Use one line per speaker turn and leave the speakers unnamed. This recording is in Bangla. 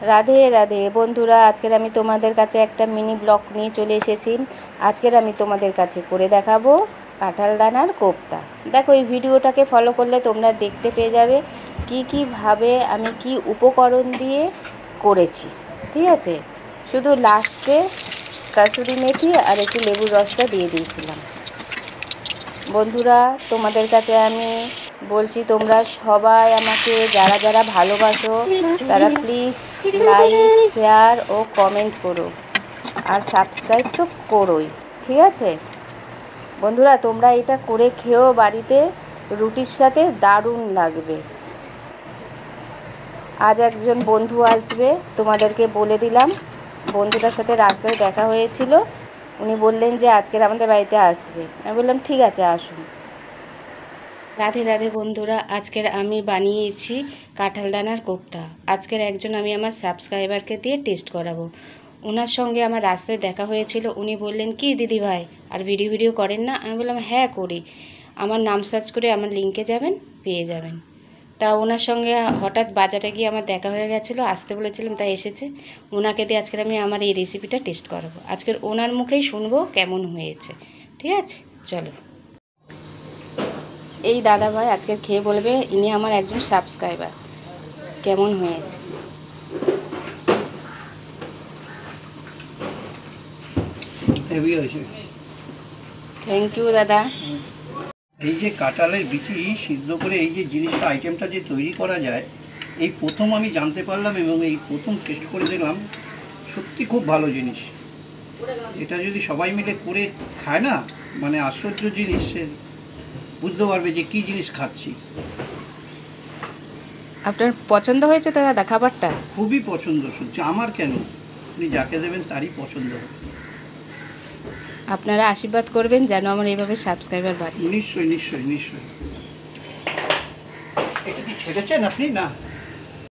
রাধে রাধে বন্ধুরা, আজকের আমি তোমাদের কাছে একটা মিনি ব্লগ নিয়ে চলে এসেছি। আজকের আমি তোমাদের কাছে করে দেখাবো কাঁঠাল দানার কোপ্তা। দেখো, এই ভিডিওটাকে ফলো করলে তোমরা দেখতে পেয়ে যাবে কীভাবে আমি কি উপকরণ দিয়ে করেছি। ঠিক আছে, শুধু লাস্টে কাসুরি মেথি আর একটু লেবুর রসটা দিয়ে দিয়েছিলাম। বন্ধুরা, তোমাদের কাছে আমি বলছি, তোমরা সবাই আমাকে যারা যারা ভালোবাসো তারা প্লিজ লাইক, শেয়ার ও কমেন্ট করো, আর সাবস্ক্রাইব তো করোই। ঠিক আছে বন্ধুরা, তোমরা এটা করে খেও বাড়িতে, রুটির সাথে দারুণ লাগবে। আজ একজন বন্ধু আসবে, তোমাদেরকে বলে দিলাম। বন্ধুটার সাথে রাস্তায় দেখা হয়েছিল, উনি বললেন যে আজকের আমাদের বাড়িতে আসবে। আমি বললাম ঠিক আছে, আসুন। রাধে রাধে বন্ধুরা, আজকের আমি বানিয়েছি কাঁঠাল দানার কোপ্তা। আজকের একজন আমি আমার সাবস্ক্রাইবারকে দিয়ে টেস্ট করাবো। ওনার সঙ্গে আমার রাস্তায় দেখা হয়েছিল, উনি বললেন কি দিদি ভাই আর ভিডিও করেন না? আমি বললাম হ্যাঁ করি, আমার নাম সার্চ করে আমার লিঙ্কে যাবেন, পেয়ে যাবেন। তা ওনার সঙ্গে হঠাৎ বাজারে গিয়ে আমার দেখা হয়ে গেছিলো, আসতে বলেছিলাম তাই এসেছে। ওনাকে দিয়ে আজকের আমি আমার এই রেসিপিটা টেস্ট করাবো। আজকের ওনার মুখেই শুনবো কেমন হয়েছে। ঠিক আছে, চলো। এই দাদা ভাই আজকে খেয়ে বলবে ইনি আমার একজন সাবস্ক্রাইবার, কেমন হয়েছে।
হেভি হয়েছে।
থ্যাংক ইউ দাদা।
এই যে কাঁঠালের বিচি সিদ্ধ করে এই যে জিনিসটা আইটেমটা যে তৈরি করা যায়, এই প্রথম আমি জানতে পারলাম এবং এই প্রথম টেস্ট করে দেখলাম, সত্যি খুব ভালো জিনিস। এটা যদি সবাই মিলে করে খায় না, মানে আশ্চর্য জিনিস, সে বুঝতে পারবে যে কী জিনিস খাচ্ছি।
আপনার পছন্দ হয়েছে তো দাদা খাবারটা?
খুবই পছন্দ, শুনছি আমার কেন, আপনি যাকে দেবেন তারই পছন্দ হবে।
আপনারা আশীর্বাদ করবেন যেন আমার এইভাবে সাবস্ক্রাইবার বাড়ে।
নিশ্চয়ই নিশ্চয়ই নিশ্চয়ই। এটা কি ছেড়েছেন আপনি? না,